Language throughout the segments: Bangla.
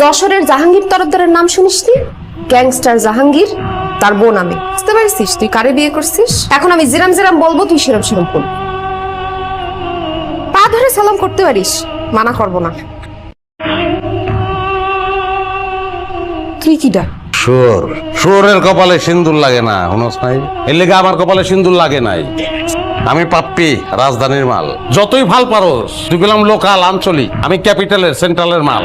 যশোরের জাহাঙ্গীর তরফদারের নাম শুনিসনি? গ্যাংস্টার জাহাঙ্গীর, তার বোন আমি। বুঝতে পারছিস তুই কারে বিয়ে করছিস? এখন আমি জিরাম জিরাম বলবো, তুই সেরম সেরম করবি। পা ধরে সালাম করতে পারিস, মানা করবো না। তুই কি ডাক? শুয়োরের কপালে সিন্দুর লাগে না, হুনস নাই? এর লেগে আমার কপালে সিন্দুর লাগে নাই। আমি পাপ্পি, রাজধানীর মাল। যতই ভাল পারোস, তুই গেলাম লোকাল আঞ্চলিক, আমি ক্যাপিটালের সেন্ট্রালের মাল।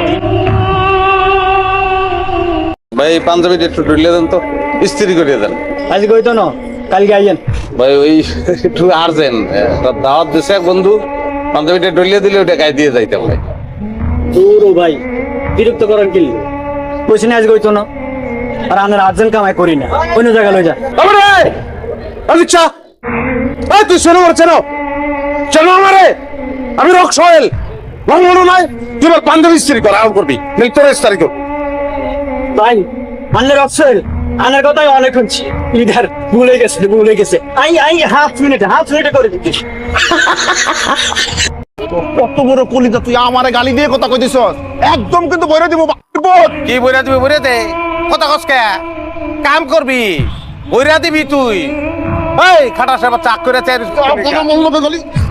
ভাই পাঞ্জাবিটা একটু ঢুলিয়ে দেন তো, ইস্ত্রি করিয়ে দেন। আজ কইতো না, কালকে আইয়েন। ভাই ওই একটু আর্জেন্ট, দাওয়াত দিছে এক বন্ধু, পাঞ্জাবিটা ঢুলিয়ে দিলে ওটা গায়ে দিয়ে যাইতে ভাই। দূর ভাই, বিরক্ত করেন কি? কইছি না আজ কইতো না, আর আমরা আর্জেন্ট কামাই করি না, অন্য জায়গা লই যা। আচ্ছা তুই শোনো চেনো চেনো আমারে, আমি রক সোহেল রংমনো নাই। তুই আমার পাঞ্জাবি ইস্ত্রি কর, আরাম করবি, নেই তোর ইস্তারি কর। ভাই আন্নার অপশন আনার কথাই অনেক শুনছি, ইধার ভুলে গেছে। আই হাফ মিনিটে করে দিচ্ছি। কত বড় কলিজা, তুই আমারে গালি দিয়ে কথা কইতেছ? একদম কিন্তু বইরা দিব। কি বইরা দিবি? বইরা দে, কথা কসকে কাম করবি, বইরা দিবি তুই। এই খাটা সাহেব চাক করে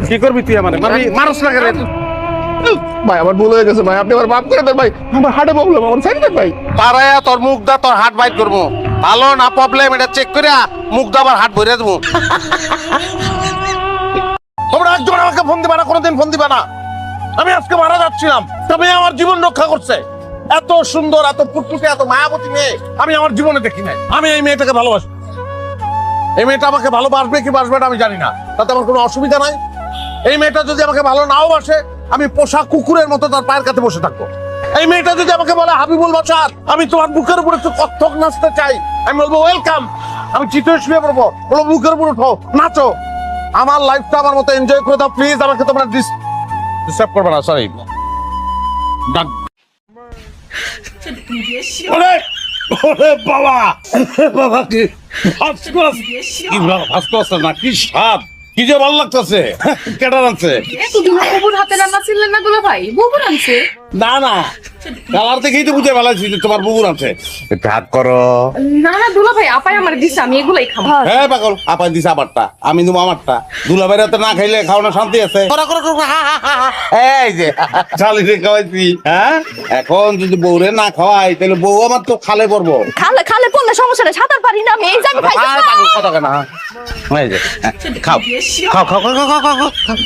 কি করবি তুই? আমারে মারবি? মানুষ লাগে রে। ভাই আমার ভুল হয়ে গেছে ভাই, আপনি আমার মাফ করে দেন ভাই, আমার হার্টে প্রবলেম, আমার সাইড দেন ভাই। পারায়া তোর মুখ দা, তোর হাট বাইট করবো। ভালো না প্রবলেম এটা চেক করে মুখ দা আবার হাট ভরে দেবো। তোমরা একজন আমাকে ফোন দিবা না, কোনোদিন ফোন দিবা না। আমি আজকে মারা যাচ্ছিলাম, তবে আমার জীবন রক্ষা করছে। এত সুন্দর, এত ফুটফুটে, এত মায়াবতী মেয়ে আমি আমার জীবনে দেখি নাই। আমি এই মেয়েটাকে ভালোবাসি। এই মেয়েটা আমাকে ভালোবাসবে কি বাসবে না আমি জানি না, তাতে আমার কোনো অসুবিধা নাই। এই মেয়েটা যদি আমাকে ভালো নাও বাসে, আমি পোষা কুকুরের মতো তার পায়ের কাছে বসে থাকবো। এই মেয়েটা যদি আমাকে বলে হাবিবুল বাসার, আমি তোমার বুকের উপর একটু কত্থক নাচতে চাই, আমি বলবো ওয়েলকাম। আমি চিত্র শুয়ে পড়বো, বলবো বুকের উপর উঠো, নাচো। আমার লাইফটা আমার মতো এনজয় করে দাও প্লিজ। আমাকে তোমরা ডিস্টার্ব করবে না, সরি। বাবা বাবা কি না, কি স্বাদ, কি যে ভালো লাগতেছে। কেটার আছে? হাতে রান্না ছিলেন না দুলা ভাই, বুবুর আনছে। না না, কালার দেখেই তো বুঝে ভালো যে তোমার বুবুর আছে। একটু হাত করো। না না দুলা ভাই, আপাই আমার দিছে, আমি এগুলাই খাবো। হ্যাঁ পাগল, আপা দিছে আমারটা, আমি তুমি আমারটা। দুলাভাইরা তো না খাইলে খাওয়ানো শান্তি আছে। এই যে শালিরে খাওয়াইছি, হ্যাঁ? এখন যদি বউরে না খাওয়াই তাহলে বউ আমার তো খালে পড়বো। খালে পড়লে সমস্যা নেই, সাঁতার পারি না আমি, এই যে আমি খাইছি। কথা কেন? এই যে খাও খাও খাও খাও খাও খাও খাও।